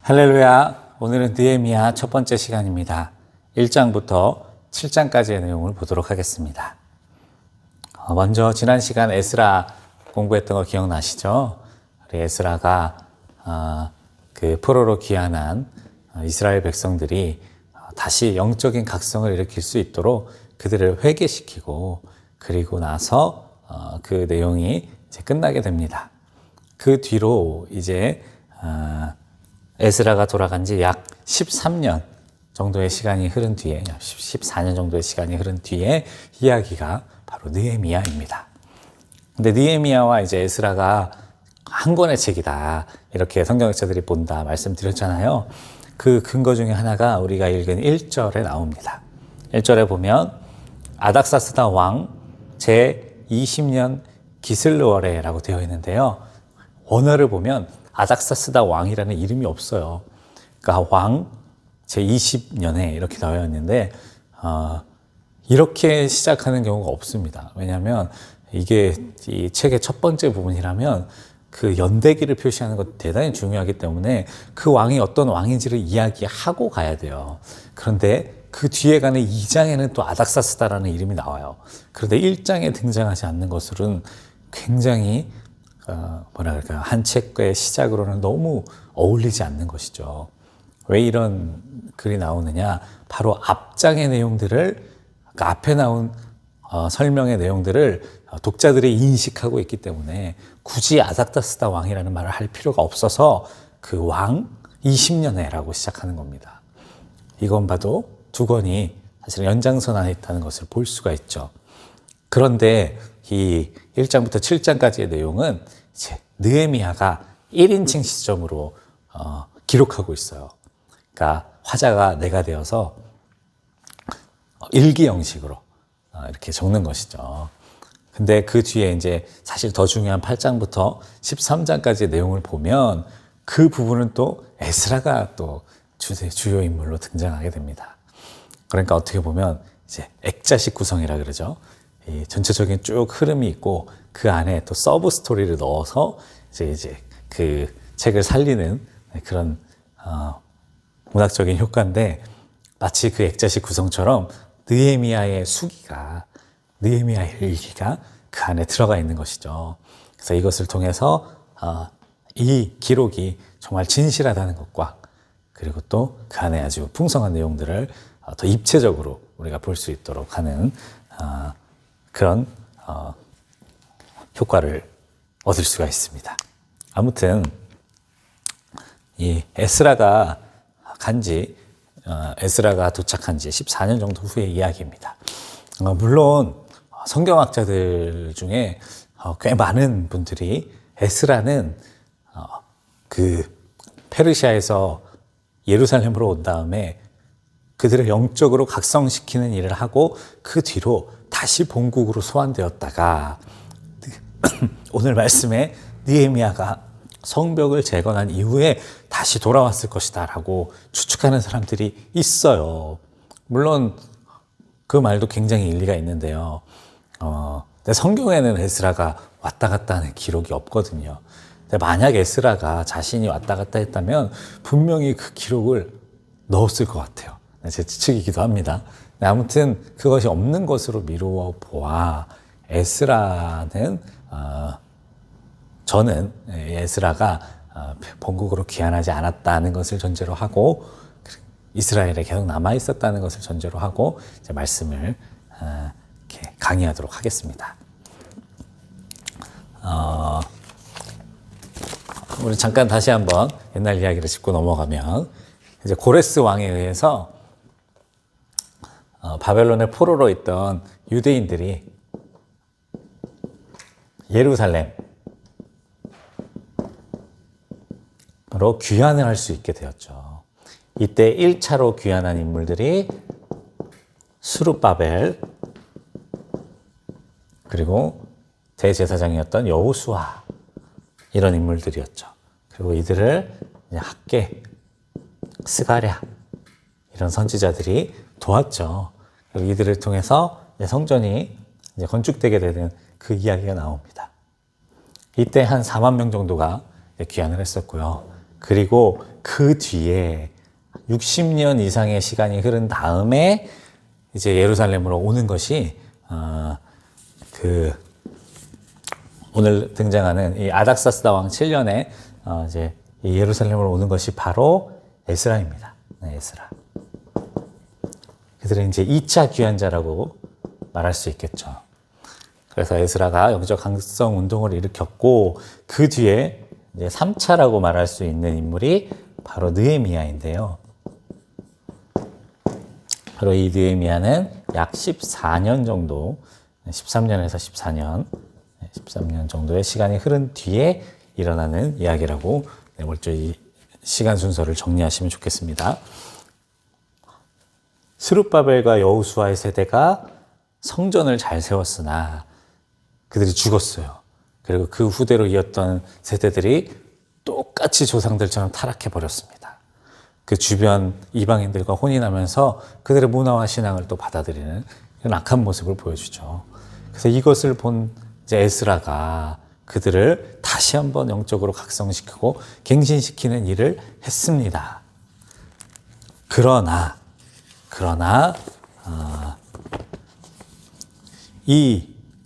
할렐루야. 오늘은 느헤미야 첫 번째 시간입니다. 1장부터 7장까지의 내용을 보도록 하겠습니다. 먼저 지난 시간 에스라 공부했던 거 기억나시죠? 우리 에스라가 그 포로로 귀환한 이스라엘 백성들이 다시 영적인 각성을 일으킬 수 있도록 그들을 회개시키고, 그리고 나서 그 내용이 이제 끝나게 됩니다. 그 뒤로 이제 에스라가 돌아간 지 약 13년 정도의 시간이 흐른 뒤에, 14년 정도의 시간이 흐른 뒤에 이야기가 바로 느헤미야입니다. 근데 느헤미야와 이제 에스라가 한 권의 책이다, 이렇게 성경학자들이 본다 말씀드렸잖아요. 그 근거 중에 하나가 우리가 읽은 1절에 나옵니다. 1절에 보면 아닥사스다 왕 제20년 기슬르월에라고 되어 있는데요. 원어를 보면 아닥사스다 왕이라는 이름이 없어요. 그러니까 왕 제20년에 이렇게 나와 있는데 이렇게 시작하는 경우가 없습니다. 왜냐하면 이게 이 책의 첫 번째 부분이라면 그 연대기를 표시하는 것 대단히 중요하기 때문에 그 왕이 어떤 왕인지를 이야기하고 가야 돼요. 그런데 그 뒤에 가는 2장에는 또 아닥사스다라는 이름이 나와요. 그런데 1장에 등장하지 않는 것은 굉장히 한 책의 시작으로는 너무 어울리지 않는 것이죠. 왜 이런 글이 나오느냐? 바로 앞장의 내용들을, 그러니까 앞에 나온 설명의 내용들을 독자들이 인식하고 있기 때문에 굳이 아닥사스다 왕이라는 말을 할 필요가 없어서 그 왕 20년에라고 시작하는 겁니다. 이건 봐도 두 권이 사실 연장선 안에 있다는 것을 볼 수가 있죠. 그런데 이 1장부터 7장까지의 내용은 이제 느헤미야가 1인칭 시점으로 기록하고 있어요. 그러니까 화자가 내가 되어서 일기 형식으로 이렇게 적는 것이죠. 근데 그 뒤에 이제 사실 더 중요한 8장부터 13장까지의 내용을 보면 그 부분은 또 에스라가 또 주요 인물로 등장하게 됩니다. 그러니까 어떻게 보면 이제 액자식 구성이라 그러죠. 이 전체적인 쭉 흐름이 있고 그 안에 또 서브 스토리를 넣어서 이제 그 책을 살리는 그런 문학적인 효과인데, 마치 그 액자식 구성처럼 느헤미야의 수기가, 느헤미야의 일기가 그 안에 들어가 있는 것이죠. 그래서 이것을 통해서 이 기록이 정말 진실하다는 것과, 그리고 또 그 안에 아주 풍성한 내용들을 더 입체적으로 우리가 볼 수 있도록 하는 그런 효과를 얻을 수가 있습니다. 아무튼 이 에스라가 도착한 지 14년 정도 후의 이야기입니다. 물론 성경학자들 중에 꽤 많은 분들이 에스라는 그 페르시아에서 예루살렘으로 온 다음에 그들을 영적으로 각성시키는 일을 하고 그 뒤로 다시 본국으로 소환되었다가 오늘 말씀에 느헤미야가 성벽을 재건한 이후에 다시 돌아왔을 것이다 라고 추측하는 사람들이 있어요. 물론 그 말도 굉장히 일리가 있는데요. 근데 성경에는 에스라가 왔다 갔다 하는 기록이 없거든요. 근데 만약 에스라가 자신이 왔다 갔다 했다면 분명히 그 기록을 넣었을 것 같아요. 제 추측이기도 합니다. 아무튼 그것이 없는 것으로 미루어 보아 에스라는 저는 에스라가 본국으로 귀환하지 않았다는 것을 전제로 하고, 이스라엘에 계속 남아 있었다는 것을 전제로 하고 이제 말씀을 이렇게 강의하도록 하겠습니다. 우리 잠깐 다시 한번 옛날 이야기를 짚고 넘어가면, 이제 고레스 왕에 의해서 바벨론의 포로로 있던 유대인들이 예루살렘으로 귀환을 할 수 있게 되었죠. 이때 1차로 귀환한 인물들이 수룹바벨, 그리고 대제사장이었던 여호수아, 이런 인물들이었죠. 그리고 이들을 이제 학개, 스가랴, 이런 선지자들이 도왔죠. 그리고 이들을 통해서 성전이 이제 건축되게 되는 그 이야기가 나옵니다. 이때 한 4만 명 정도가 귀환을 했었고요. 그리고 그 뒤에 60년 이상의 시간이 흐른 다음에 이제 예루살렘으로 오는 것이 오늘 등장하는 이 아닥사스다 왕 7년에 이제 이 예루살렘으로 오는 것이 바로 에스라입니다. 네, 에스라. 그들은 이제 2차 귀환자라고 말할 수 있겠죠. 그래서 에스라가 영적 강성 운동을 일으켰고 그 뒤에 이제 3차라고 말할 수 있는 인물이 바로 느헤미야인데요. 바로 이 느헤미야는 약 14년 정도, 13년에서 13년 정도의 시간이 흐른 뒤에 일어나는 이야기라고 먼저 이 시간 순서를 정리하시면 좋겠습니다. 스룹바벨과 여호수아의 세대가 성전을 잘 세웠으나 그들이 죽었어요. 그리고 그 후대로 이었던 세대들이 똑같이 조상들처럼 타락해 버렸습니다. 그 주변 이방인들과 혼인하면서 그들의 문화와 신앙을 또 받아들이는 이런 악한 모습을 보여주죠. 그래서 이것을 본 이제 에스라가 그들을 다시 한번 영적으로 각성시키고 갱신시키는 일을 했습니다. 그러나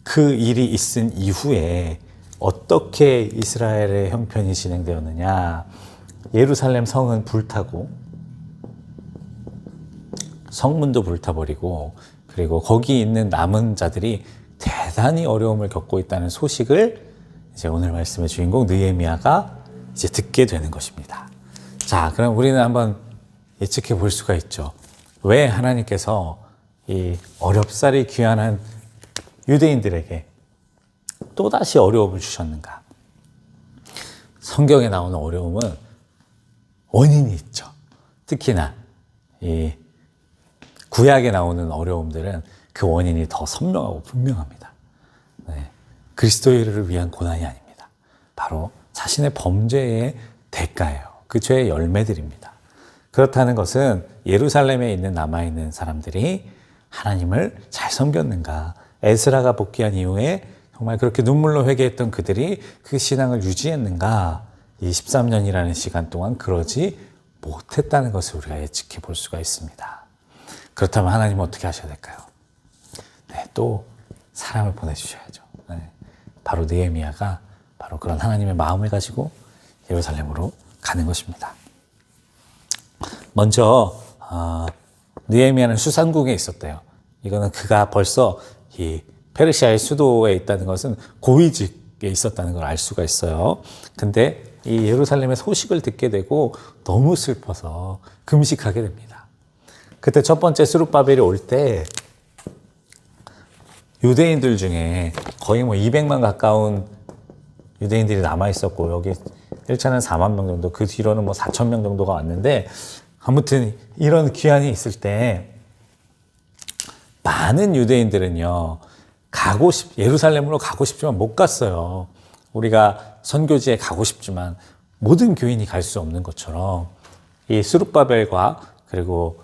그 일이 있은 이후에 어떻게 이스라엘의 형편이 진행되었느냐? 예루살렘 성은 불타고 성문도 불타버리고 그리고 거기 있는 남은 자들이 대단히 어려움을 겪고 있다는 소식을 이제 오늘 말씀의 주인공 느헤미야가 이제 듣게 되는 것입니다. 자, 그럼 우리는 한번 예측해 볼 수가 있죠. 왜 하나님께서 이 어렵사리 귀환한 유대인들에게 또다시 어려움을 주셨는가? 성경에 나오는 어려움은 원인이 있죠. 특히나 이 구약에 나오는 어려움들은 그 원인이 더 선명하고 분명합니다. 네. 그리스도인을 위한 고난이 아닙니다. 바로 자신의 범죄의 대가예요. 그 죄의 열매들입니다. 그렇다는 것은 예루살렘에 있는 남아있는 사람들이 하나님을 잘 섬겼는가? 에스라가 복귀한 이후에 정말 그렇게 눈물로 회개했던 그들이 그 신앙을 유지했는가? 이 13년이라는 시간 동안 그러지 못했다는 것을 우리가 예측해 볼 수가 있습니다. 그렇다면 하나님은 어떻게 하셔야 될까요? 네, 또 사람을 보내주셔야죠. 네, 바로 느헤미야가 바로 그런 하나님의 마음을 가지고 예루살렘으로 가는 것입니다. 먼저 느헤미야는 수산국에 있었대요. 이거는 그가 벌써 이 페르시아의 수도에 있다는 것은 고위직에 있었다는 걸 알 수가 있어요. 근데 이 예루살렘의 소식을 듣게 되고 너무 슬퍼서 금식하게 됩니다. 그때 첫 번째 스룹바벨이 올 때 유대인들 중에 거의 200만 가까운 유대인들이 남아 있었고 여기 1차는 4만 명 정도, 그 뒤로는 4천 명 정도가 왔는데 아무튼 이런 귀환이 있을 때 많은 유대인들은요 예루살렘으로 가고 싶지만 못 갔어요. 우리가 선교지에 가고 싶지만 모든 교인이 갈 수 없는 것처럼 이 스룹바벨과 그리고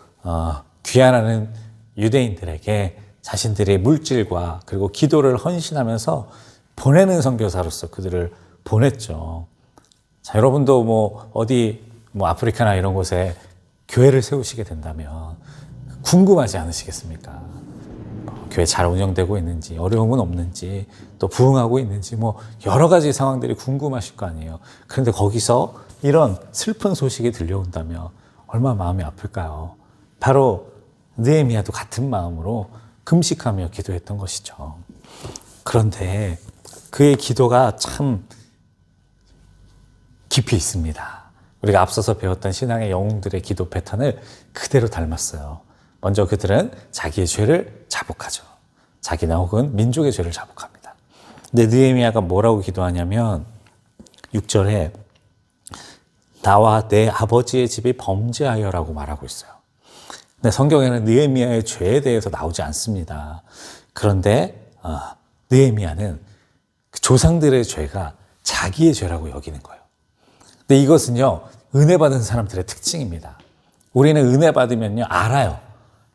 귀환하는 유대인들에게 자신들의 물질과 그리고 기도를 헌신하면서 보내는 선교사로서 그들을 보냈죠. 자, 여러분도 어디 아프리카나 이런 곳에 교회를 세우시게 된다면 궁금하지 않으시겠습니까? 교회 잘 운영되고 있는지, 어려움은 없는지, 또 부흥하고 있는지, 여러 가지 상황들이 궁금하실 거 아니에요. 그런데 거기서 이런 슬픈 소식이 들려온다면 얼마나 마음이 아플까요? 바로 느헤미야도 같은 마음으로 금식하며 기도했던 것이죠. 그런데 그의 기도가 참 깊이 있습니다. 우리가 앞서서 배웠던 신앙의 영웅들의 기도 패턴을 그대로 닮았어요. 먼저 그들은 자기의 죄를 자복하죠. 자기나 혹은 민족의 죄를 자복합니다. 근데 느헤미야가 뭐라고 기도하냐면 6절에 나와 내 아버지의 집이 범죄하여라고 말하고 있어요. 근데 성경에는 느헤미야의 죄에 대해서 나오지 않습니다. 그런데 느헤미야는 그 조상들의 죄가 자기의 죄라고 여기는 거예요. 근데 이것은요 은혜 받은 사람들의 특징입니다. 우리는 은혜 받으면요 알아요.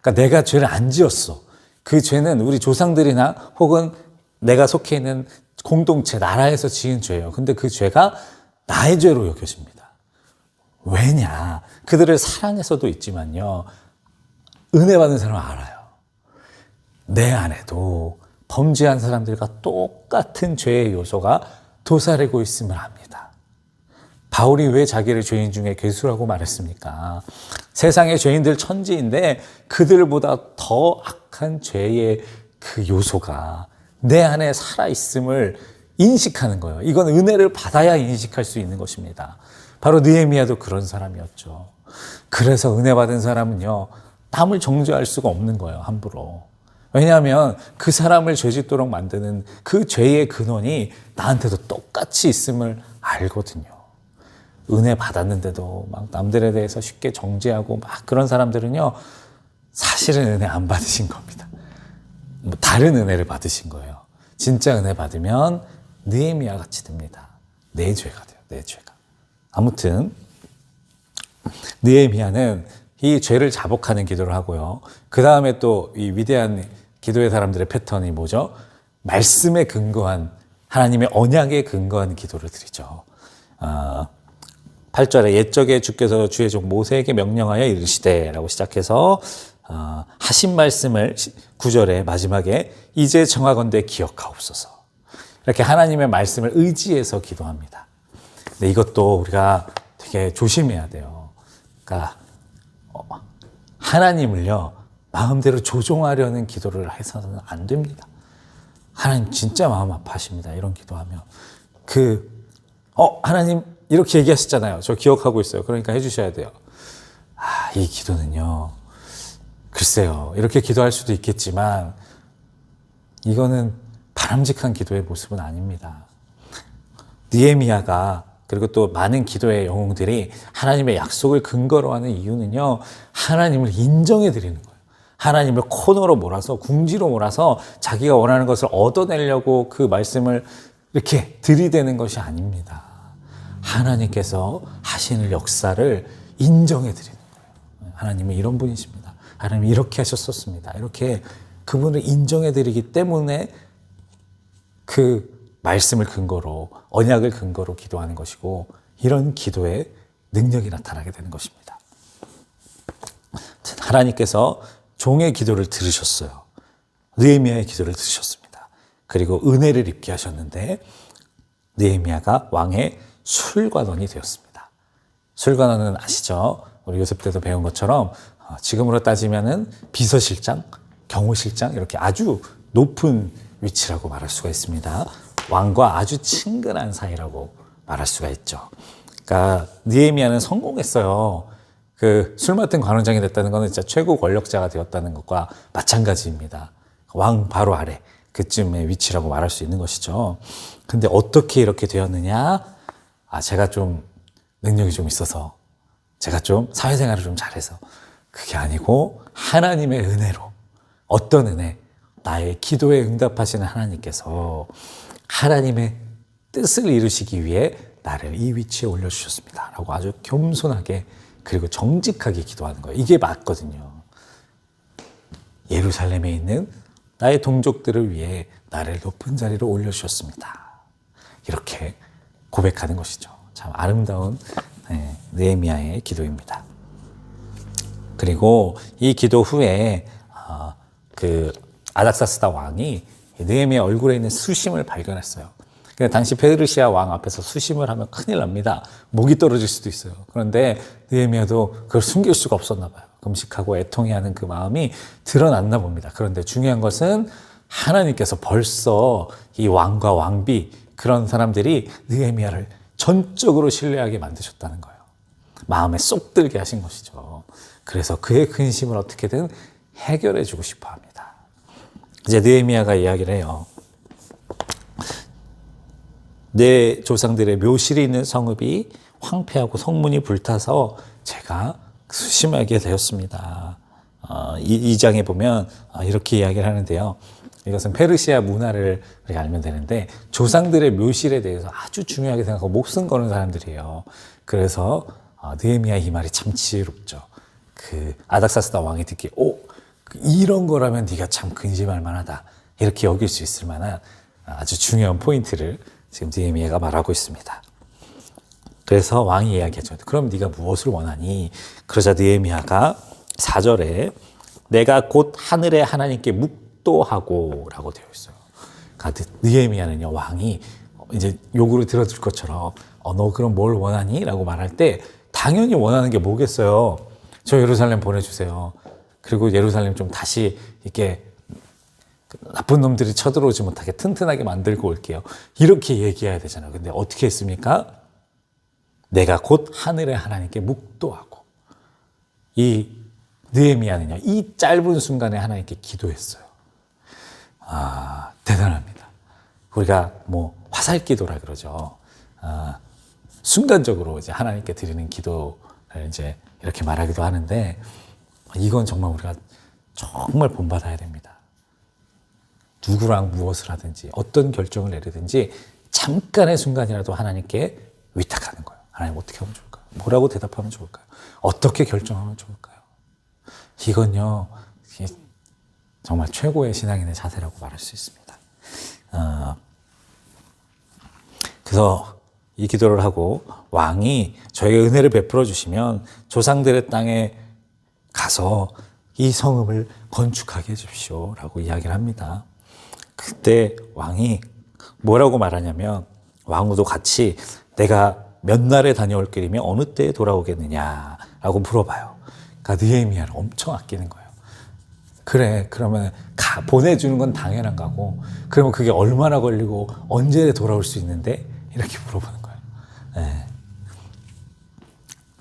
그러니까 내가 죄를 안 지었어. 그 죄는 우리 조상들이나 혹은 내가 속해 있는 공동체, 나라에서 지은 죄예요. 근데 그 죄가 나의 죄로 여겨집니다. 왜냐? 그들을 사랑해서도 있지만요. 은혜 받는 사람은 알아요. 내 안에도 범죄한 사람들과 똑같은 죄의 요소가 도사리고 있음을 압니다. 바울이 왜 자기를 죄인 중에 괴수라고 말했습니까? 세상의 죄인들 천지인데 그들보다 더 악한 죄의 그 요소가 내 안에 살아있음을 인식하는 거예요. 이건 은혜를 받아야 인식할 수 있는 것입니다. 바로 느헤미야도 그런 사람이었죠. 그래서 은혜 받은 사람은요, 남을 정죄할 수가 없는 거예요, 함부로. 왜냐하면 그 사람을 죄짓도록 만드는 그 죄의 근원이 나한테도 똑같이 있음을 알거든요. 은혜 받았는데도 막 남들에 대해서 쉽게 정죄하고 막 그런 사람들은요, 사실은 은혜 안 받으신 겁니다. 뭐 다른 은혜를 받으신 거예요. 진짜 은혜 받으면 느헤미야 같이 됩니다. 내 죄가 돼요, 내 죄가. 아무튼 느헤미야는 이 죄를 자복하는 기도를 하고요. 그 다음에 또 이 위대한 기도의 사람들의 패턴이 뭐죠? 말씀에 근거한, 하나님의 언약에 근거한 기도를 드리죠. 8절에 옛적에 주께서 주의 종 모세에게 명령하여 이르시되 라고 시작해서 하신 말씀을 9절에 마지막에 이제 정하건대 기억하옵소서. 이렇게 하나님의 말씀을 의지해서 기도합니다. 근데 이것도 우리가 되게 조심해야 돼요. 그러니까 하나님을요, 마음대로 조종하려는 기도를 해서는 안 됩니다. 하나님 진짜 마음 아파하십니다. 이런 기도하면. 하나님 이렇게 얘기하셨잖아요. 저 기억하고 있어요. 그러니까 해주셔야 돼요. 이 기도는요, 글쎄요, 이렇게 기도할 수도 있겠지만 이거는 바람직한 기도의 모습은 아닙니다. 느헤미야가 그리고 또 많은 기도의 영웅들이 하나님의 약속을 근거로 하는 이유는요, 하나님을 인정해 드리는 거예요. 하나님을 코너로 몰아서, 궁지로 몰아서 자기가 원하는 것을 얻어내려고 그 말씀을 이렇게 들이대는 것이 아닙니다. 하나님께서 하시는 역사를 인정해 드리는 거예요. 하나님은 이런 분이십니다. 하나님이 이렇게 하셨었습니다. 이렇게 그분을 인정해 드리기 때문에 그 말씀을 근거로, 언약을 근거로 기도하는 것이고, 이런 기도에 능력이 나타나게 되는 것입니다. 하나님께서 종의 기도를 들으셨어요. 느헤미야의 기도를 들으셨습니다. 그리고 은혜를 입게 하셨는데 느헤미야가 왕의 술관원이 되었습니다. 술관원은 아시죠? 우리 요셉 때도 배운 것처럼 지금으로 따지면은 비서실장, 경호실장 이렇게 아주 높은 위치라고 말할 수가 있습니다. 왕과 아주 친근한 사이라고 말할 수가 있죠. 그러니까 느헤미야는 성공했어요. 그 술 맡은 관원장이 됐다는 것은 진짜 최고 권력자가 되었다는 것과 마찬가지입니다. 왕 바로 아래 그쯤의 위치라고 말할 수 있는 것이죠. 근데 어떻게 이렇게 되었느냐? 제가 좀 능력이 좀 있어서, 제가 좀 사회생활을 좀 잘해서, 그게 아니고 하나님의 은혜로. 어떤 은혜? 나의 기도에 응답하시는 하나님께서 하나님의 뜻을 이루시기 위해 나를 이 위치에 올려주셨습니다. 라고 아주 겸손하게 그리고 정직하게 기도하는 거예요. 이게 맞거든요. 예루살렘에 있는 나의 동족들을 위해 나를 높은 자리로 올려주셨습니다. 이렇게 고백하는 것이죠. 참 아름다운 느헤미야의 기도입니다. 그리고 이 기도 후에 그 아닥사스다 왕이 느헤미야 얼굴에 있는 수심을 발견했어요. 근데 당시 페르시아 왕 앞에서 수심을 하면 큰일 납니다. 목이 떨어질 수도 있어요. 그런데 느헤미야도 그걸 숨길 수가 없었나 봐요. 금식하고 애통해하는 그 마음이 드러났나 봅니다. 그런데 중요한 것은 하나님께서 벌써 이 왕과 왕비 그런 사람들이 느헤미야를 전적으로 신뢰하게 만드셨다는 거예요. 마음에 쏙 들게 하신 것이죠. 그래서 그의 근심을 어떻게든 해결해 주고 싶어 합니다. 이제 느헤미야가 이야기를 해요. 내 조상들의 묘실이 있는 성읍이 황폐하고 성문이 불타서 제가 수심하게 되었습니다. 이 장에 보면 이렇게 이야기를 하는데요. 이것은 페르시아 문화를 우리가 알면 되는데 조상들의 묘실에 대해서 아주 중요하게 생각하고 목숨 거는 사람들이에요. 그래서 느헤미야 이 말이 참 지혜롭죠. 그 아닥사스다 왕이 듣기에 이런 거라면 네가 참 근심할 만하다. 이렇게 여길 수 있을 만한 아주 중요한 포인트를 지금 느헤미야가 말하고 있습니다. 그래서 왕이 이야기하죠. 그럼 네가 무엇을 원하니? 그러자 느헤미야가 4절에 내가 곧 하늘의 하나님께 묵도하고 라고 되어 있어요. 그러니까 느헤미야는요, 왕이 이제 요구를 들어줄 것처럼 너 그럼 뭘 원하니? 라고 말할 때 당연히 원하는 게 뭐겠어요? 저 예루살렘 보내주세요. 그리고 예루살렘 좀 다시 이렇게 나쁜 놈들이 쳐들어오지 못하게 튼튼하게 만들고 올게요. 이렇게 얘기해야 되잖아요. 근데 어떻게 했습니까? 내가 곧 하늘의 하나님께 묵도하고. 이 느헤미야는요, 이 짧은 순간에 하나님께 기도했어요. 대단합니다. 우리가 뭐 화살 기도라 그러죠. 순간적으로 이제 하나님께 드리는 기도를 이제 이렇게 말하기도 하는데, 이건 정말 우리가 정말 본받아야 됩니다. 누구랑 무엇을 하든지 어떤 결정을 내리든지 잠깐의 순간이라도 하나님께 위탁하는 거예요. 하나님 어떻게 하면 좋을까요? 뭐라고 대답하면 좋을까요? 어떻게 결정하면 좋을까요? 이건요, 정말 최고의 신앙인의 자세라고 말할 수 있습니다. 그래서 이 기도를 하고 왕이 저에게 은혜를 베풀어 주시면 조상들의 땅에 가서 이 성읍을 건축하게 해주십시오 라고 이야기를 합니다. 그때 왕이 뭐라고 말하냐면, 왕후도 같이 내가 몇 날에 다녀올 길이며 어느 때에 돌아오겠느냐라고 물어봐요. 그러니까 느헤미야를 엄청 아끼는 거예요. 그래, 그러면 보내주는 건 당연한 거고, 그러면 그게 얼마나 걸리고 언제 돌아올 수 있는데? 이렇게 물어보는 거예요. 네.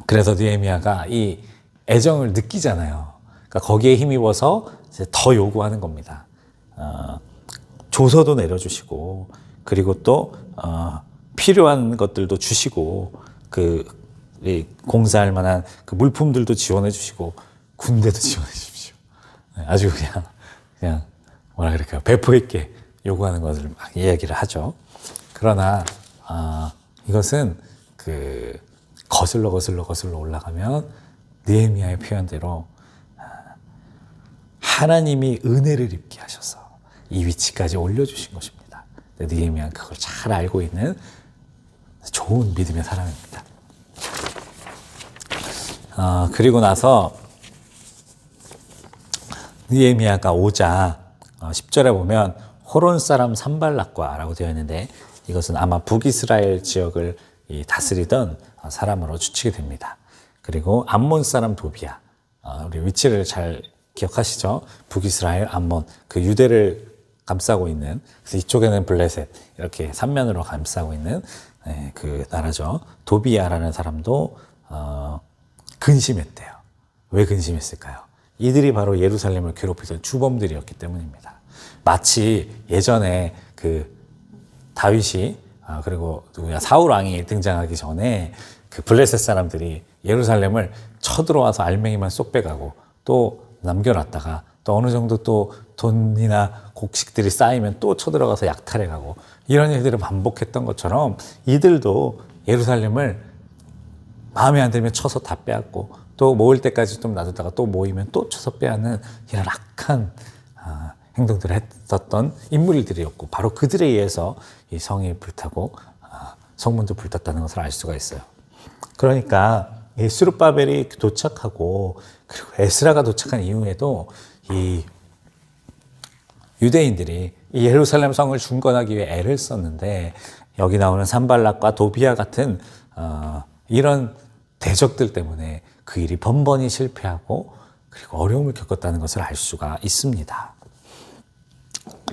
그래서 느헤미야가 이 애정을 느끼잖아요. 그러니까 거기에 힘입어서 이제 더 요구하는 겁니다. 조서도 내려주시고, 그리고 또 필요한 것들도 주시고, 공사할 만한 그 물품들도 지원해 주시고, 군대도 지원해 주십시오. 아주 그냥 뭐라 그럴까요? 배포 있게 요구하는 것을 막 이야기를 하죠. 그러나 이것은 거슬러 올라가면 느헤미야의 표현대로 하나님이 은혜를 입게 하셔서 이 위치까지 올려주신 것입니다. 느헤미야는 그걸 잘 알고 있는 좋은 믿음의 사람입니다. 그리고 나서 느헤미야가 오자 10절에 보면 호론 사람 산발락과라고 되어 있는데, 이것은 아마 북이스라엘 지역을 다스리던 사람으로 추측이 됩니다. 그리고 암몬 사람 도비야, 우리 위치를 잘 기억하시죠? 북이스라엘, 암몬, 그 유대를 감싸고 있는, 그래서 이쪽에는 블레셋, 이렇게 삼면으로 감싸고 있는 그 나라죠. 도비야라는 사람도 근심했대요. 왜 근심했을까요? 이들이 바로 예루살렘을 괴롭히던 주범들이었기 때문입니다. 마치 예전에 그 다윗이 그리고 사울 왕이 등장하기 전에 그 블레셋 사람들이 예루살렘을 쳐들어와서 알맹이만 쏙 빼가고 또 남겨놨다가 또 어느 정도 또 돈이나 곡식들이 쌓이면 또 쳐들어가서 약탈해가고, 이런 일들을 반복했던 것처럼 이들도 예루살렘을 마음에 안 들면 쳐서 다 빼앗고, 또 모일 때까지 좀 놔두다가 또 모이면 또 쳐서 빼앗는 이런 악한 행동들을 했었던 인물들이었고, 바로 그들에 의해서 이 성이 불타고 성문도 불탔다는 것을 알 수가 있어요. 그러니까 이 스룹바벨이 도착하고 그리고 에스라가 도착한 이후에도 이 유대인들이 이 예루살렘 성을 중건하기 위해 애를 썼는데, 여기 나오는 산발락과 도비야 같은 이런 대적들 때문에 그 일이 번번이 실패하고 그리고 어려움을 겪었다는 것을 알 수가 있습니다.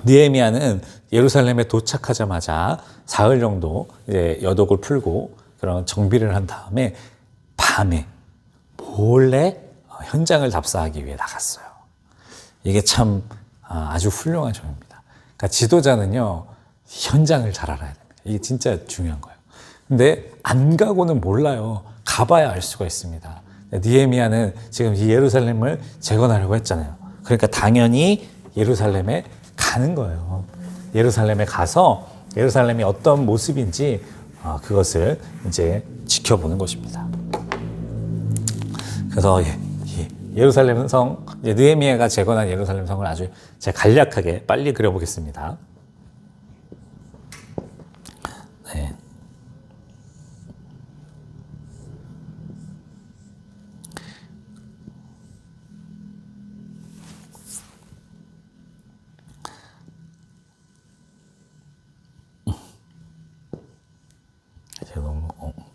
느헤미야는 예루살렘에 도착하자마자 사흘 정도 이제 여독을 풀고 그런 정비를 한 다음에 밤에 몰래 현장을 답사하기 위해 나갔어요. 이게 참 아주 훌륭한 점입니다. 그러니까 지도자는요, 현장을 잘 알아야 됩니다. 이게 진짜 중요한 거예요. 근데 안 가고는 몰라요. 가봐야 알 수가 있습니다. 느헤미야는 지금 이 예루살렘을 재건하려고 했잖아요. 그러니까 당연히 예루살렘에 가는 거예요. 예루살렘에 가서 예루살렘이 어떤 모습인지 그것을 이제 지켜보는 것입니다. 그래서 예루살렘 성, 느헤미야가 재건한 예루살렘 성을 아주 제가 간략하게 빨리 그려보겠습니다. 네.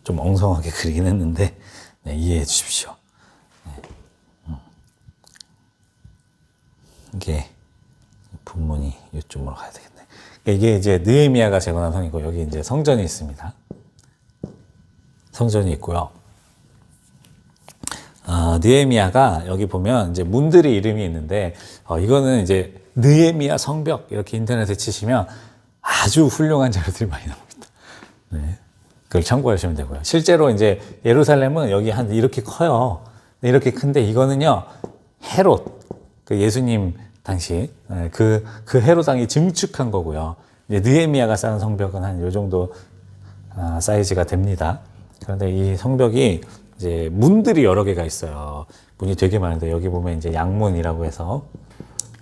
좀 엉성하게 그리긴 했는데 네, 이해해 주십시오. 이게 본문이 이쪽으로 가야 되겠네. 이게 이제 느헤미야가 재건한 성이고 여기 이제 성전이 있습니다. 성전이 있고요. 느헤미야가 여기 보면 이제 문들이 이름이 있는데 이거는 이제 느헤미야 성벽 이렇게 인터넷에 치시면 아주 훌륭한 자료들이 많이 나옵니다. 네. 그걸 참고하시면 되고요. 실제로 이제 예루살렘은 여기 한 이렇게 커요. 이렇게 큰데 이거는요 헤롯 그 예수님 당시 그 헤롯 왕이 증축한 거고요. 이제 느헤미야가 쌓은 성벽은 한 이 정도 사이즈가 됩니다. 그런데 이 성벽이 이제 문들이 여러 개가 있어요. 문이 되게 많은데 여기 보면 이제 양문이라고 해서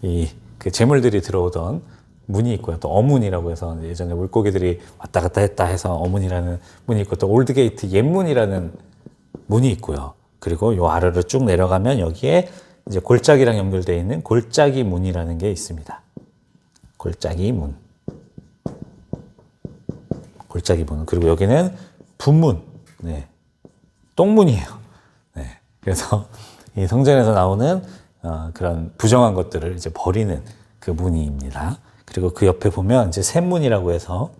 이 그 재물들이 들어오던 문이 있고요. 또 어문이라고 해서 예전에 물고기들이 왔다 갔다 했다 해서 어문이라는 문이 있고 또 올드게이트 옛문이라는 문이 있고요. 그리고 요 아래로 쭉 내려가면 여기에 이제 골짜기랑 연결되어 있는 골짜기 문이라는 게 있습니다. 골짜기 문. 골짜기 문. 그리고 여기는 분문. 네. 똥문이에요. 네. 그래서 이 성전에서 나오는 그런 부정한 것들을 이제 버리는 그 문입니다. 그리고 그 옆에 보면 이제 샘문이라고 해서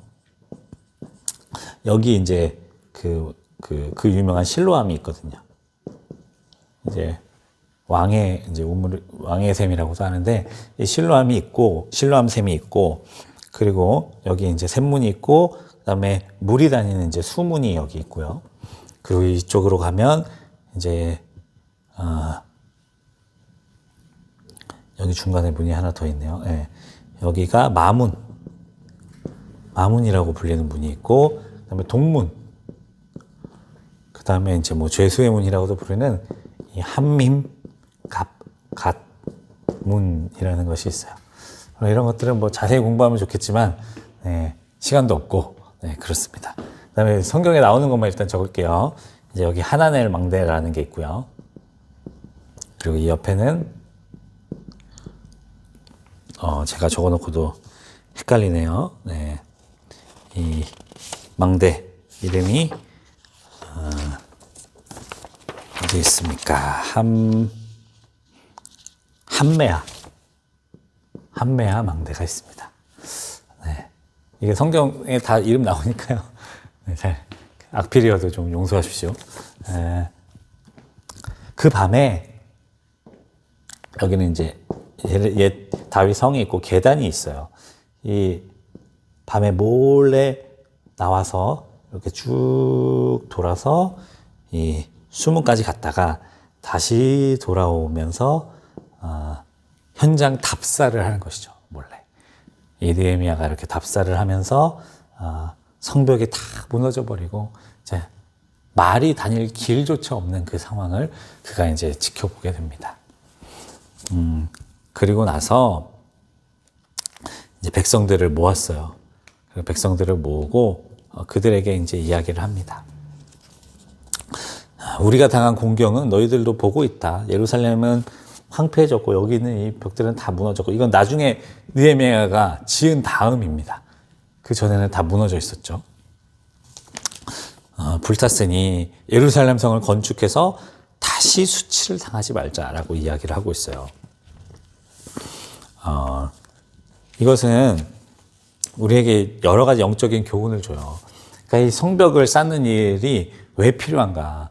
여기 이제 그 유명한 실로암이 있거든요. 이제 왕의 이제 왕의 샘이라고도 하는데 이 실로암이 있고 실로암 샘이 있고 그리고 여기 이제 샘문이 있고 그다음에 물이 다니는 이제 수문이 여기 있고요. 그리고 이쪽으로 가면 이제 여기 중간에 문이 하나 더 있네요. 네. 여기가 마문이라고 불리는 문이 있고 그다음에 동문, 그다음에 이제 뭐 죄수의 문이라고도 부르는 이 한밈 갓문이라는 것이 있어요. 이런 것들은 뭐 자세히 공부하면 좋겠지만 네, 시간도 없고 네, 그렇습니다. 그다음에 성경에 나오는 것만 일단 적을게요. 이제 여기 하나넬 망대라는 게 있고요. 그리고 이 옆에는 제가 적어놓고도 헷갈리네요. 네, 이 망대 이름이 어디 있습니까? 한메아 망대가 있습니다. 네, 이게 성경에 다 이름 나오니까요. 네, 잘 악필이어도 좀 용서하십시오. 네. 그 밤에 여기는 이제 옛 다윗 성이 있고 계단이 있어요. 이 밤에 몰래 나와서 이렇게 쭉 돌아서 이 수문까지 갔다가 다시 돌아오면서 현장 답사를 하는 것이죠. 몰래. 이 느헤미야가 이렇게 답사를 하면서 성벽이 다 무너져 버리고 이제 말이 다닐 길조차 없는 그 상황을 그가 이제 지켜보게 됩니다. 그리고 나서 이제 백성들을 모았어요. 백성들을 모으고 그들에게 이제 이야기를 합니다. 우리가 당한 공경은 너희들도 보고 있다. 예루살렘은 황폐해졌고 여기 있는 이 벽들은 다 무너졌고 이건 나중에 느헤미야가 지은 다음입니다. 그 전에는 다 무너져 있었죠. 불탔으니 예루살렘 성을 건축해서 다시 수치를 당하지 말자라고 이야기를 하고 있어요. 이것은 우리에게 여러 가지 영적인 교훈을 줘요. 그러니까 이 성벽을 쌓는 일이 왜 필요한가?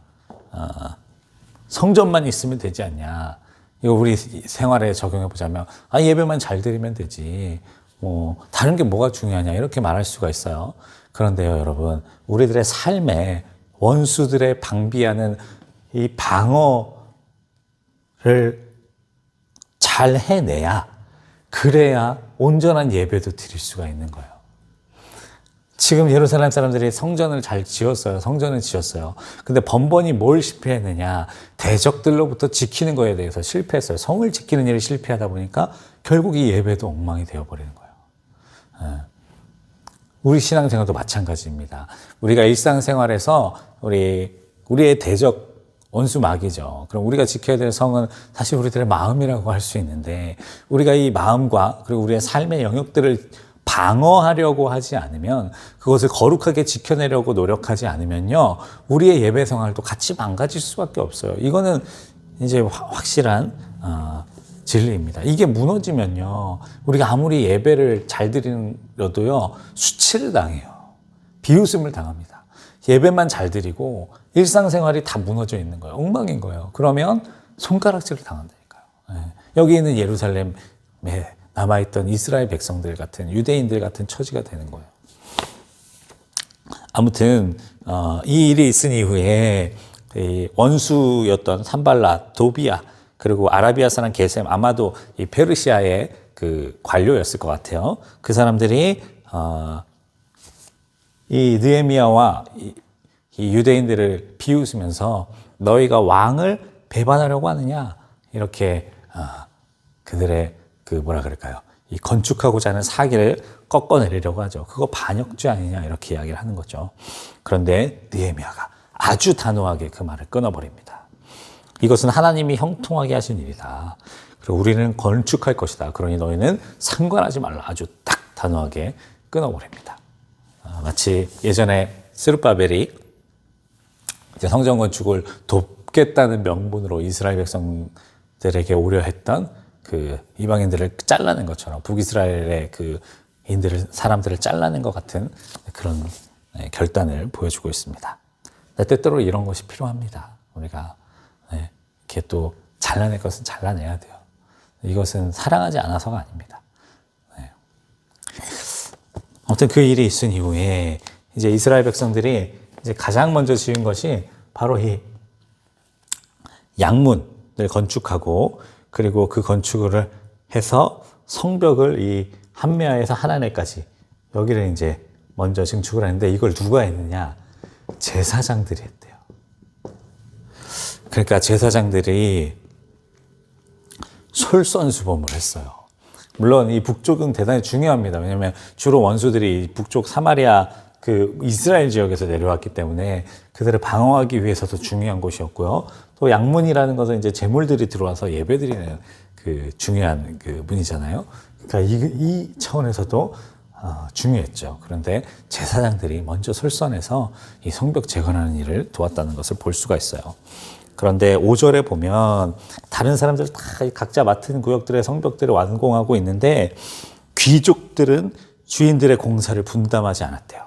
성전만 있으면 되지 않냐? 이거 우리 생활에 적용해 보자면 예배만 잘 드리면 되지. 뭐 다른 게 뭐가 중요하냐 이렇게 말할 수가 있어요. 그런데요, 여러분, 우리들의 삶에 원수들의 방비하는 이 방어를 잘 해내야 그래야 온전한 예배도 드릴 수가 있는 거예요. 지금 예루살렘 사람들이 성전을 잘 지었어요. 성전을 지었어요. 근데 번번이 뭘 실패했느냐? 대적들로부터 지키는 거에 대해서 실패했어요. 성을 지키는 일이 실패하다 보니까 결국 이 예배도 엉망이 되어버리는 거예요. 우리 신앙생활도 마찬가지입니다. 우리가 일상생활에서 우리의 대적 원수 마귀죠. 그럼 우리가 지켜야 될 성은 사실 우리들의 마음이라고 할 수 있는데 우리가 이 마음과 그리고 우리의 삶의 영역들을 방어하려고 하지 않으면, 그것을 거룩하게 지켜내려고 노력하지 않으면요, 우리의 예배 생활도 같이 망가질 수밖에 없어요. 이거는 이제 확실한 진리입니다. 이게 무너지면요, 우리가 아무리 예배를 잘 드리려도요, 수치를 당해요. 비웃음을 당합니다. 예배만 잘 드리고 일상생활이 다 무너져 있는 거예요. 엉망인 거예요. 그러면 손가락질을 당한다니까요. 여기 있는 예루살렘에 남아있던 이스라엘 백성들 같은, 유대인들 같은 처지가 되는 거예요. 아무튼 이 일이 있은 이후에 원수였던 산발랏, 도비야, 그리고 아라비아 사람 게셈, 아마도 이 페르시아의 그 관료였을 것 같아요. 그 사람들이 이 느헤미야와 이 유대인들을 비웃으면서 너희가 왕을 배반하려고 하느냐, 이렇게 그들의 그 뭐라 그럴까요? 이 건축하고자 하는 사기를 꺾어내리려고 하죠. 그거 반역죄 아니냐, 이렇게 이야기를 하는 거죠. 그런데 느헤미야가 아주 단호하게 그 말을 끊어버립니다. 이것은 하나님이 형통하게 하신 일이다. 그리고 우리는 건축할 것이다. 그러니 너희는 상관하지 말라. 아주 딱 단호하게 끊어버립니다. 마치 예전에 스룹바벨이 이제 성전 건축을 돕겠다는 명분으로 이스라엘 백성들에게 오려했던 그 이방인들을 잘라낸 것처럼, 북이스라엘의 그 사람들을 잘라낸 것 같은 그런 결단을 보여주고 있습니다. 때때로 이런 것이 필요합니다. 우리가 이렇게 또 잘라낼 것은 잘라내야 돼요. 이것은 사랑하지 않아서가 아닙니다. 아무튼 그 일이 있은 이후에 이제 이스라엘 백성들이 이제 가장 먼저 지은 것이 바로 이 양문을 건축하고, 그리고 그 건축을 해서 성벽을 이 한메아에서 하나네까지, 여기를 이제 먼저 증축을 했는데, 이걸 누가 했느냐? 제사장들이 했대요. 그러니까 제사장들이 솔선수범을 했어요. 물론 이 북쪽은 대단히 중요합니다. 왜냐하면 주로 원수들이 북쪽 사마리아 그 이스라엘 지역에서 내려왔기 때문에 그들을 방어하기 위해서도 중요한 곳이었고요. 또 양문이라는 것은 이제 제물들이 들어와서 예배드리는 그 중요한 그 문이잖아요. 그러니까 이 차원에서도 중요했죠. 그런데 제사장들이 먼저 솔선해서 이 성벽 재건하는 일을 도왔다는 것을 볼 수가 있어요. 그런데 5절에 보면 다른 사람들 다 각자 맡은 구역들의 성벽들을 완공하고 있는데 귀족들은 주인들의 공사를 분담하지 않았대요.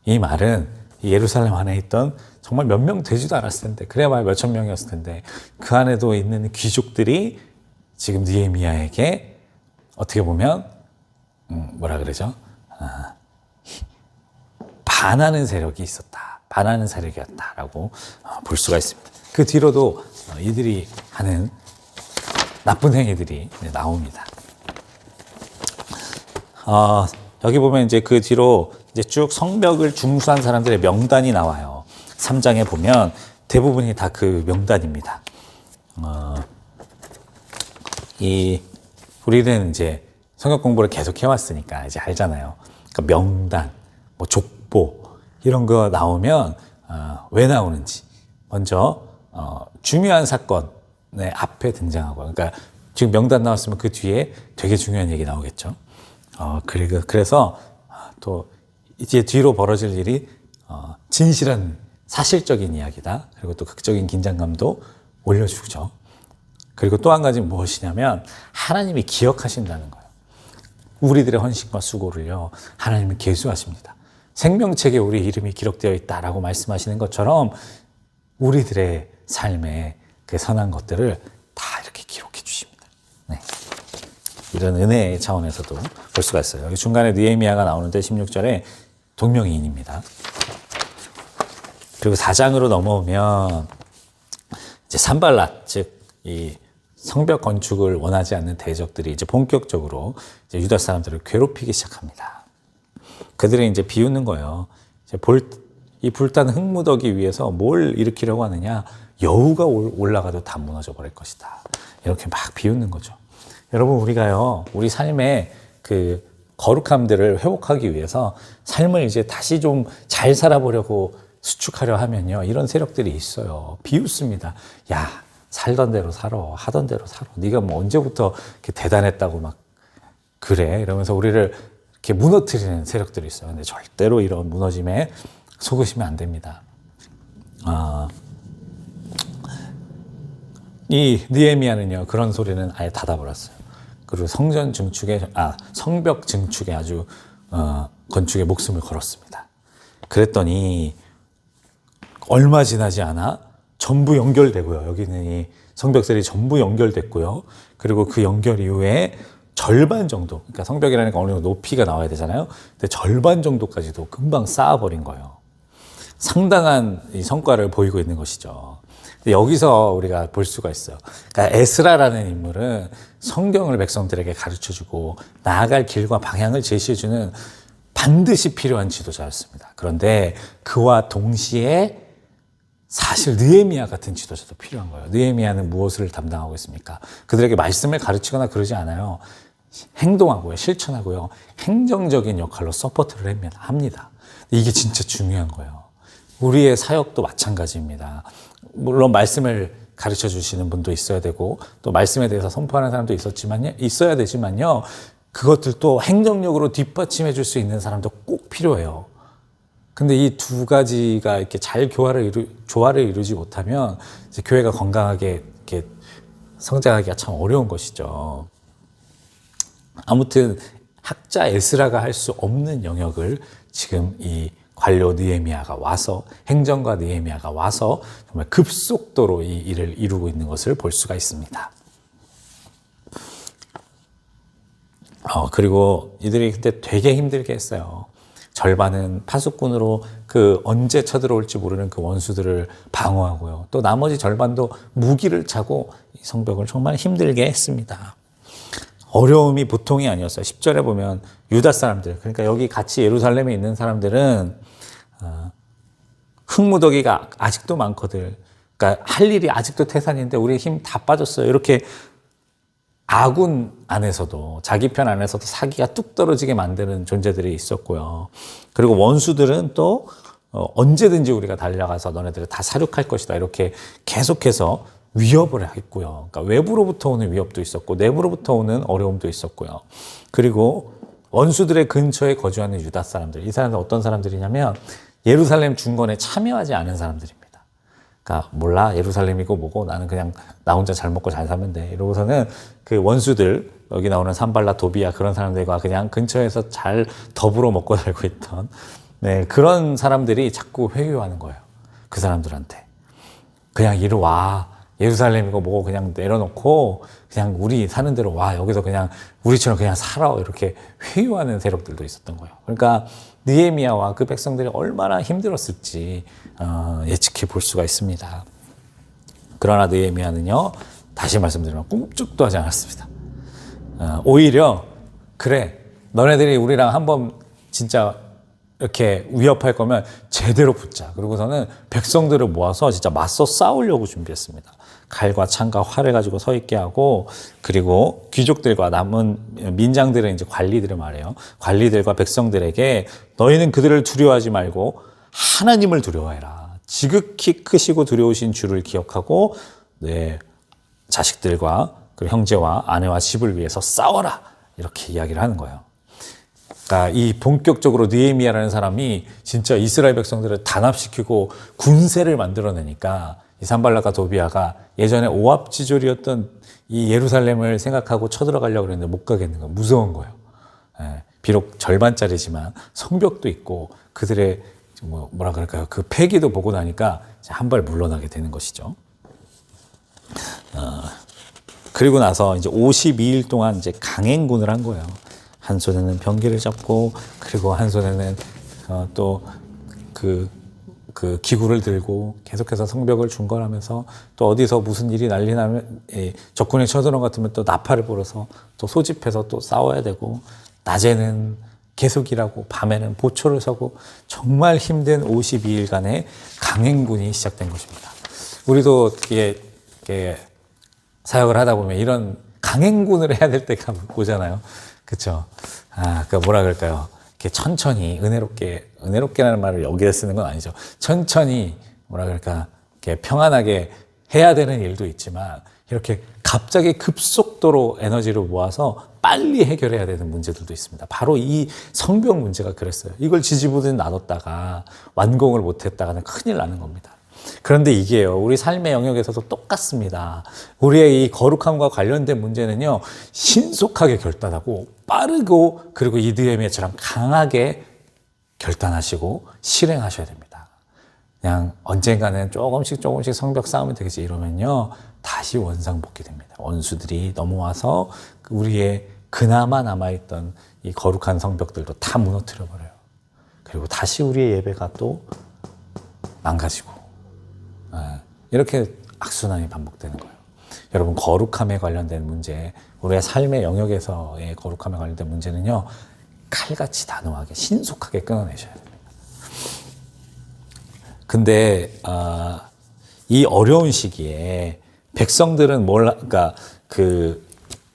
이 말은 예루살렘 안에 있던 정말 몇 명 되지도 않았을 텐데, 그래야 몇천 명이었을 텐데, 그 안에도 있는 귀족들이 지금 느헤미야에게 어떻게 보면 뭐라 그러죠? 반하는 세력이 있었다. 반하는 세력이었다라고 볼 수가 있습니다. 그 뒤로도 이들이 하는 나쁜 행위들이 나옵니다. 여기 보면 이제 그 뒤로 이제 쭉 성벽을 중수한 사람들의 명단이 나와요. 3장에 보면 대부분이 다 그 명단입니다. 우리는 이제 성경 공부를 계속 해왔으니까 이제 알잖아요. 그러니까 명단, 뭐 족보 이런 거 나오면 왜 나오는지 먼저 중요한 사건의 앞에 등장하고, 그러니까 지금 명단 나왔으면 그 뒤에 되게 중요한 얘기 나오겠죠. 그래서 또 이제 뒤로 벌어질 일이 진실한 사실적인 이야기다. 그리고 또 극적인 긴장감도 올려주죠. 그리고 또 한 가지 무엇이냐면 하나님이 기억하신다는 거예요. 우리들의 헌신과 수고를요, 하나님은 계수하십니다. 생명책에 우리 이름이 기록되어 있다라고 말씀하시는 것처럼 우리들의 삶에 그 선한 것들을 다 이렇게 기록해 주십니다. 네. 이런 은혜의 차원에서도 볼 수가 있어요. 여기 중간에 느헤미야가 나오는데 16절에 동명이인입니다. 그리고 4장으로 넘어오면 이제 산발랏, 즉 이 성벽 건축을 원하지 않는 대적들이 이제 본격적으로 이제 유다 사람들을 괴롭히기 시작합니다. 그들이 이제 비웃는 거예요. 이제 이 불타는 흙무더기 위에서 뭘 일으키려고 하느냐? 여우가 올라가도 다 무너져 버릴 것이다. 이렇게 막 비웃는 거죠. 여러분, 우리가요, 우리 삶의 그 거룩함들을 회복하기 위해서 삶을 이제 다시 좀 잘 살아보려고 수축하려 하면요, 이런 세력들이 있어요. 비웃습니다. 야, 살던 대로 살아, 하던 대로 살아. 네가 뭐 언제부터 이렇게 대단했다고 막 그래? 이러면서 우리를 이렇게 무너뜨리는 세력들이 있어요. 근데 절대로 이런 무너짐에 속으시면 안 됩니다. 이 느헤미야는요, 그런 소리는 아예 닫아버렸어요. 그리고 성벽 증축에 아주 건축에 목숨을 걸었습니다. 그랬더니 얼마 지나지 않아 전부 연결되고요. 여기는 이 성벽들이 전부 연결됐고요. 그리고 그 연결 이후에 절반 정도, 그러니까 성벽이라니까 어느 정도 높이가 나와야 되잖아요. 근데 절반 정도까지도 금방 쌓아버린 거예요. 상당한 이 성과를 보이고 있는 것이죠. 여기서 우리가 볼 수가 있어요. 그러니까 에스라라는 인물은 성경을 백성들에게 가르쳐주고 나아갈 길과 방향을 제시해주는 반드시 필요한 지도자였습니다. 그런데 그와 동시에 사실 느헤미야 같은 지도자도 필요한 거예요. 느헤미야는 무엇을 담당하고 있습니까? 그들에게 말씀을 가르치거나 그러지 않아요. 행동하고요, 실천하고요, 행정적인 역할로 서포트를 합니다. 이게 진짜 중요한 거예요. 우리의 사역도 마찬가지입니다. 물론 말씀을 가르쳐 주시는 분도 있어야 되고 또 말씀에 대해서 선포하는 사람도 있어야 되지만요. 그것들도 행정력으로 뒷받침해 줄 수 있는 사람도 꼭 필요해요. 근데 이 두 가지가 이렇게 잘 조화를 이루지 못하면 이제 교회가 건강하게 이렇게 성장하기가 참 어려운 것이죠. 아무튼 학자 에스라가 할 수 없는 영역을 지금 이 관료 느헤미야가 와서, 행정가 느헤미야가 와서 정말 급속도로 이 일을 이루고 있는 것을 볼 수가 있습니다. 그리고 이들이 그때 되게 힘들게 했어요. 절반은 파수꾼으로 그 언제 쳐들어올지 모르는 그 원수들을 방어하고요. 또 나머지 절반도 무기를 차고 이 성벽을 정말 힘들게 했습니다. 어려움이 보통이 아니었어요. 10절에 보면 유다 사람들, 그러니까 여기 같이 예루살렘에 있는 사람들은 흙무더기가 아직도 많거든. 그러니까 할 일이 아직도 태산인데 우리 힘 다 빠졌어요. 이렇게 아군 안에서도, 자기 편 안에서도 사기가 뚝 떨어지게 만드는 존재들이 있었고요. 그리고 원수들은 또 언제든지 우리가 달려가서 너네들을 다 사륙할 것이다, 이렇게 계속해서 위협을 했고요. 그러니까 외부로부터 오는 위협도 있었고 내부로부터 오는 어려움도 있었고요. 그리고 원수들의 근처에 거주하는 유다 사람들, 이 사람들 어떤 사람들이냐면 예루살렘 중건에 참여하지 않은 사람들입니다. 그러니까 몰라, 예루살렘이고 뭐고 나는 그냥 나 혼자 잘 먹고 잘 살면 돼, 이러고서는 그 원수들, 여기 나오는 산발라, 도비야, 그런 사람들과 그냥 근처에서 잘 더불어 먹고 살고 있던 그런 사람들이 자꾸 회유하는 거예요. 그 사람들한테 그냥 이리 와, 예루살렘이고 뭐고 그냥 내려놓고 그냥 우리 사는 대로 와, 여기서 그냥 우리처럼 그냥 살아, 이렇게 회유하는 세력들도 있었던 거예요. 그러니까 느헤미야와 그 백성들이 얼마나 힘들었을지 예측해 볼 수가 있습니다. 그러나 느헤미야는요, 다시 말씀드리면 꿈쩍도 하지 않았습니다. 오히려 그래, 너네들이 우리랑 한번 진짜 이렇게 위협할 거면 제대로 붙자. 그러고서는 백성들을 모아서 진짜 맞서 싸우려고 준비했습니다. 칼과 창과 활을 가지고 서 있게 하고, 그리고 귀족들과 남은 민장들은 이제 관리들을 말해요. 관리들과 백성들에게 너희는 그들을 두려워하지 말고 하나님을 두려워해라. 지극히 크시고 두려우신 주를 기억하고 내 자식들과 그리고 형제와 아내와 집을 위해서 싸워라. 이렇게 이야기를 하는 거예요. 그러니까 이 본격적으로 느헤미야라는 사람이 진짜 이스라엘 백성들을 단합시키고 군세를 만들어내니까 이 산발락과 도비야가 예전에 오합지졸이었던 이 예루살렘을 생각하고 쳐들어가려고 그랬는데 못 가겠는 거예요. 무서운 거예요. 비록 절반짜리지만 성벽도 있고 그들의 뭐라 그럴까요? 그 패기도 보고 나니까 한 발 물러나게 되는 것이죠. 그리고 나서 이제 52일 동안 이제 강행군을 한 거예요. 한 손에는 병기를 잡고, 그리고 한 손에는 또 그 기구를 들고 계속해서 성벽을 중건하면서, 또 어디서 무슨 일이 난리 나면 적군이 쳐들어온 것 같으면 또 나팔을 불어서 또 소집해서 또 싸워야 되고, 낮에는 계속 일하고 밤에는 보초를 서고, 정말 힘든 52일간의 강행군이 시작된 것입니다. 우리도 이게 사역을 하다 보면 이런 강행군을 해야 될 때가 오잖아요. 그렇죠? 그러니까 뭐라 그럴까요? 이렇게 천천히 은혜롭게라는 말을 여기에 쓰는 건 아니죠. 천천히 뭐라 그럴까? 이렇게 평안하게 해야 되는 일도 있지만 이렇게 갑자기 급속도로 에너지를 모아서 빨리 해결해야 되는 문제들도 있습니다. 바로 이 성벽 문제가 그랬어요. 이걸 지지부진 놔뒀다가 완공을 못했다가는 큰일 나는 겁니다. 그런데 이게요, 우리 삶의 영역에서도 똑같습니다. 우리의 이 거룩함과 관련된 문제는요, 신속하게 결단하고 빠르고 그리고 이 느헤미야처럼 강하게 결단하시고 실행하셔야 됩니다. 그냥 언젠가는 조금씩 성벽 쌓으면 되겠지 이러면요, 다시 원상복귀됩니다. 원수들이 넘어와서 우리의 그나마 남아있던 이 거룩한 성벽들도 다 무너뜨려버려요. 그리고 다시 우리의 예배가 또 망가지고, 이렇게 악순환이 반복되는 거예요. 여러분, 거룩함에 관련된 문제, 우리의 삶의 영역에서의 거룩함에 관련된 문제는요, 칼같이 단호하게 신속하게 끊어내셔야 됩니다. 근데 이 어려운 시기에 백성들은 그러니까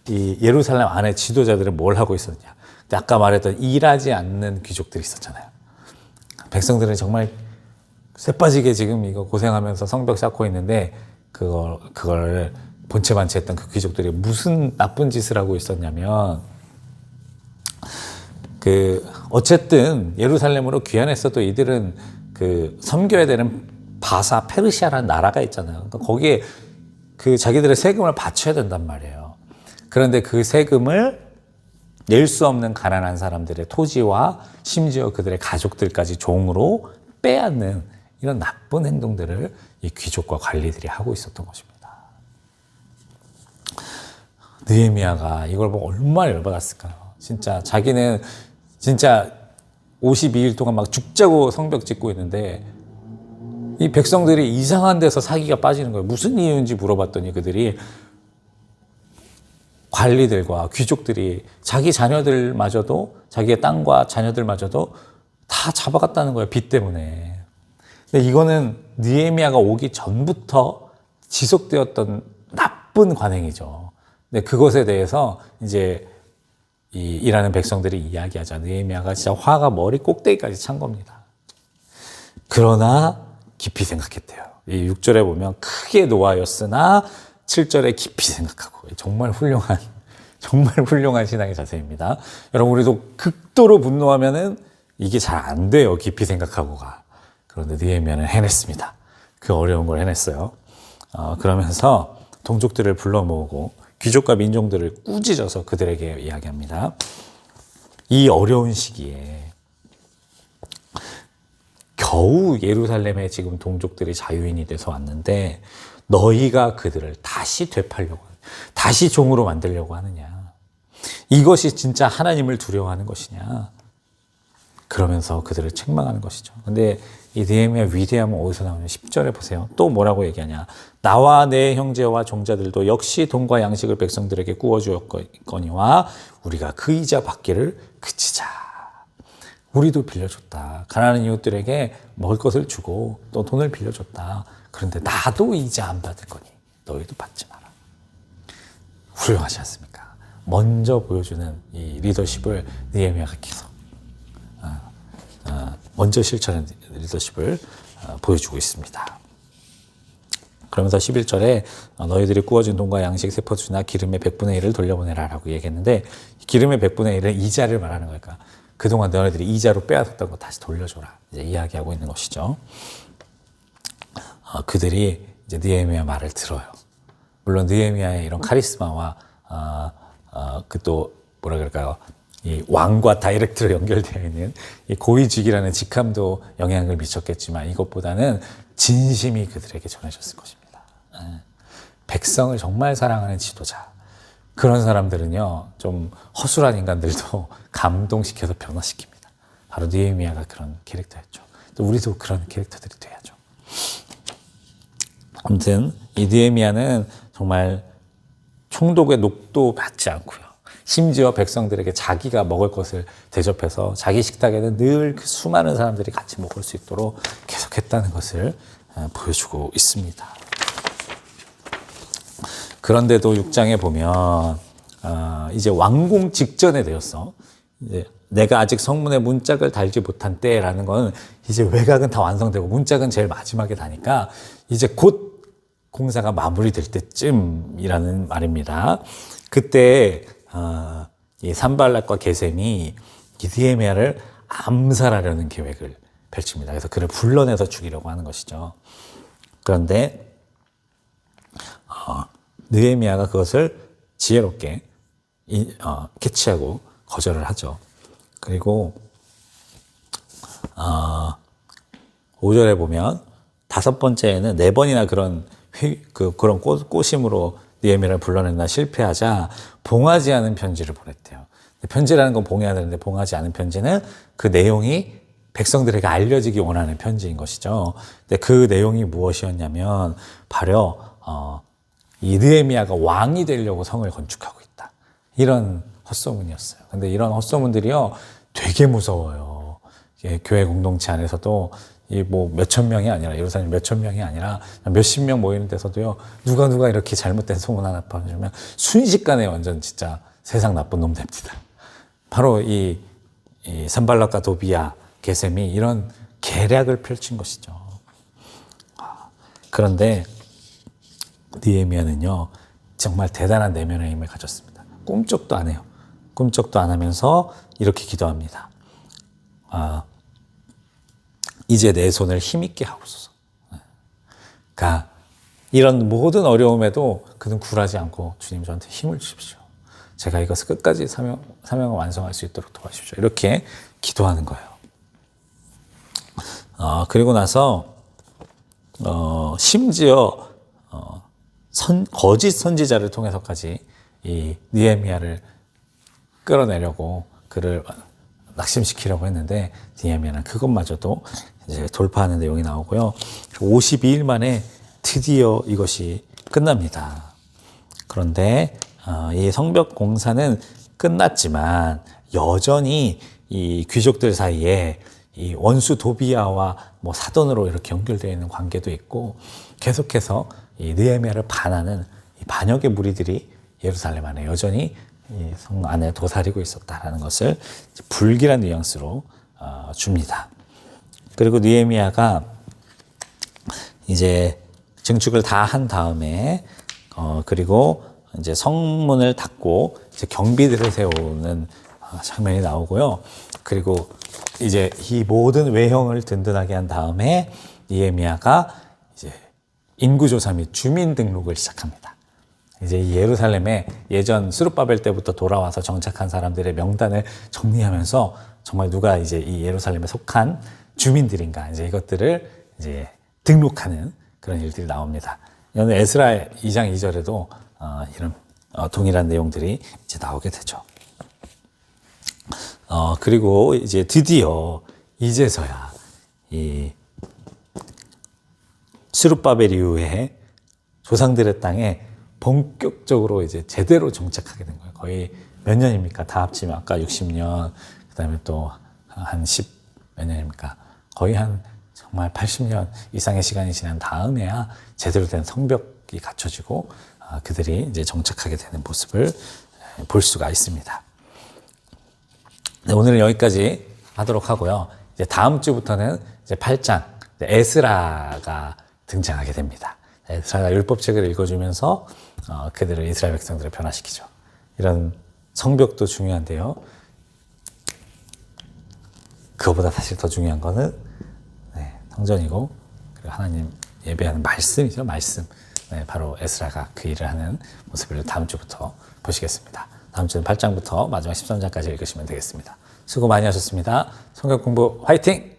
이 예루살렘 안에 지도자들은 뭘 하고 있었냐? 근데 아까 말했던 일하지 않는 귀족들이 있었잖아요. 백성들은 정말 쇠빠지게 지금 이거 고생하면서 성벽 쌓고 있는데 그걸 본체반체했던 그 귀족들이 무슨 나쁜 짓을 하고 있었냐면, 어쨌든 예루살렘으로 귀환했어도 이들은 섬겨야 되는 바사 페르시아라는 나라가 있잖아요. 그러니까 거기에 자기들의 세금을 바쳐야 된단 말이에요. 그런데 그 세금을 낼 수 없는 가난한 사람들의 토지와 심지어 그들의 가족들까지 종으로 빼앗는 이런 나쁜 행동들을 이 귀족과 관리들이 하고 있었던 것입니다. 느헤미야가 이걸 보고 얼마나 열받았을까요? 자기는 52일 동안 막 죽자고 성벽 짓고 있는데 이 백성들이 이상한 데서 사기가 빠지는 거예요. 무슨 이유인지 물어봤더니 그들이, 관리들과 귀족들이 자기 자녀들마저도, 자기의 땅과 자녀들마저도 다 잡아갔다는 거예요. 빚 때문에. 근데 이거는 느헤미야가 오기 전부터 지속되었던 나쁜 관행이죠. 근데 그것에 대해서 이제 일하는 백성들이 이야기하자 느헤미야가 진짜 화가 머리 꼭대기까지 찬 겁니다. 그러나 깊이 생각했대요. 이 6절에 보면 크게 노하였으나 7절에 깊이 생각하고, 정말 훌륭한 신앙의 자세입니다. 여러분, 우리도 극도로 분노하면은 이게 잘 안 돼요. 깊이 생각하고가. 그런데 느헤미야는 해냈습니다. 그 어려운 걸 해냈어요. 그러면서 동족들을 불러 모으고 귀족과 민족들을 꾸짖어서 그들에게 이야기합니다. 이 어려운 시기에 겨우 예루살렘에 지금 동족들이 자유인이 돼서 왔는데 너희가 그들을 다시 되팔려고, 다시 종으로 만들려고 하느냐? 이것이 진짜 하나님을 두려워하는 것이냐? 그러면서 그들을 책망하는 것이죠. 근데 이 느헤미야 위대함은 어디서 나오냐? 10절에 보세요. 또 뭐라고 얘기하냐? 나와 내 형제와 종자들도 역시 돈과 양식을 백성들에게 구워주었거니와 우리가 그 이자 받기를 그치자. 우리도 빌려줬다. 가난한 이웃들에게 먹을 것을 주고 또 돈을 빌려줬다. 그런데 나도 이자 안 받을 거니 너희도 받지 마라. 훌륭하지 않습니까? 먼저 보여주는 이 리더십을 느헤미야가 계속 먼저 실천하는 리더십을 보여주고 있습니다. 그러면서 11절에 너희들이 구워준 돈과 양식 세포주나 기름의 100분의 1을 돌려보내라 라고 얘기했는데, 기름의 100분의 1은 이자를 말하는 거니까 그동안 너희들이 이자로 빼앗았던 거 다시 돌려줘라, 이제 이야기하고 있는 것이죠. 그들이 이제 느헤미야 말을 들어요. 물론 느헤미야의 이런 카리스마와 그 또 뭐라 그럴까요? 이 왕과 다이렉트로 연결되어 있는 이 고위직이라는 직함도 영향을 미쳤겠지만 이것보다는 진심이 그들에게 전해졌을 것입니다. 백성을 정말 사랑하는 지도자, 그런 사람들은요 좀 허술한 인간들도 감동시켜서 변화시킵니다. 바로 느헤미야가 그런 캐릭터였죠. 또 우리도 그런 캐릭터들이 돼야죠. 아무튼 이 느헤미야는 정말 총독의 녹도 받지 않고요, 심지어 백성들에게 자기가 먹을 것을 대접해서 자기 식탁에는 늘 그 수많은 사람들이 같이 먹을 수 있도록 계속했다는 것을 보여주고 있습니다. 그런데도 6장에 보면 이제 완공 직전에 되었어. 이제 내가 아직 성문에 문짝을 달지 못한 때라는 건 이제 외곽은 다 완성되고 문짝은 제일 마지막에 다니까 이제 곧 공사가 마무리될 때쯤이라는 말입니다. 그때 이 산발락과 게셈이 이 느헤미야를 암살하려는 계획을 펼칩니다. 그래서 그를 불러내서 죽이려고 하는 것이죠. 그런데 느헤미야가 그것을 지혜롭게 캐치하고 거절을 하죠. 그리고 5절에 보면 5번째에는 4번이나 그런 꼬심으로 느헤미야를 불러내나 실패하자 봉하지 않은 편지를 보냈대요. 편지라는 건 봉해야 되는데 봉하지 않은 편지는 그 내용이 백성들에게 알려지기 원하는 편지인 것이죠. 근데 그 내용이 무엇이었냐면 바로 이 느헤미야가 왕이 되려고 성을 건축하고 있다. 이런 헛소문이었어요. 근데 이런 헛소문들이요 되게 무서워요. 교회 공동체 안에서도 이 뭐 몇천 명이 아니라 예루살렘 몇천 명이 아니라 몇십 명 모이는 데서도요 누가 이렇게 잘못된 소문 하나 퍼주면 순식간에 완전 진짜 세상 나쁜 놈 됩니다. 바로 이 산발락과 도비야 게셈이 이런 계략을 펼친 것이죠. 그런데 느헤미야는요 정말 대단한 내면의 힘을 가졌습니다. 꿈쩍도 안 해요. 꿈쩍도 안 하면서 이렇게 기도합니다. 이제 내 손을 힘있게 하옵소서. 그러니까 이런 모든 어려움에도 그는 굴하지 않고 주님 저한테 힘을 주십시오. 제가 이것을 끝까지 사명을 완성할 수 있도록 도와주십시오. 이렇게 기도하는 거예요. 그리고 나서 심지어 거짓 선지자를 통해서까지 이 느헤미야를 끌어내려고 그를 낙심시키려고 했는데 느헤미야는 그것마저도 이제 돌파하는 내용이 나오고요. 52일 만에 드디어 이것이 끝납니다. 그런데 이 성벽 공사는 끝났지만 여전히 이 귀족들 사이에 이 원수 도비야와 뭐 사돈으로 이렇게 연결되어 있는 관계도 있고 계속해서 이 느헤미야를 반하는 이 반역의 무리들이 예루살렘 안에 여전히 이 성 안에 도사리고 있었다라는 것을 불길한 뉘앙스로 줍니다. 그리고 느헤미야가 이제 증축을 다 한 다음에 그리고 이제 성문을 닫고 이제 경비들을 세우는 장면이 나오고요. 그리고 이제 이 모든 외형을 든든하게 한 다음에 느헤미야가 이제 인구조사 및 주민등록을 시작합니다. 이제 이 예루살렘에 예전 스룹바벨 때부터 돌아와서 정착한 사람들의 명단을 정리하면서 정말 누가 이제 이 예루살렘에 속한 주민들인가 이제 이것들을 이제 등록하는 그런 일들이 나옵니다. 이는 에스라 2장 2절에도 이런 동일한 내용들이 이제 나오게 되죠. 그리고 이제 드디어 이제서야 이 스룹바벨 이후에 조상들의 땅에 본격적으로 이제 제대로 정착하게 된 거예요. 거의 몇 년입니까? 다 합치면 아까 60년, 그 다음에 또 한 10 몇 년입니까? 거의 한 정말 80년 이상의 시간이 지난 다음에야 제대로 된 성벽이 갖춰지고 그들이 이제 정착하게 되는 모습을 볼 수가 있습니다. 네, 오늘은 여기까지 하도록 하고요. 이제 다음 주부터는 이제 8장 에스라가 등장하게 됩니다. 에스라가 율법책을 읽어주면서 그들을 이스라엘 백성들을 변화시키죠. 이런 성벽도 중요한데요. 그거보다 사실 더 중요한 거는 성전이고 그리고 하나님 예배하는 말씀이죠. 말씀. 네, 바로 에스라가 그 일을 하는 모습을 다음 주부터 보시겠습니다. 다음 주는 8장부터 마지막 13장까지 읽으시면 되겠습니다. 수고 많이 하셨습니다. 성경 공부 화이팅!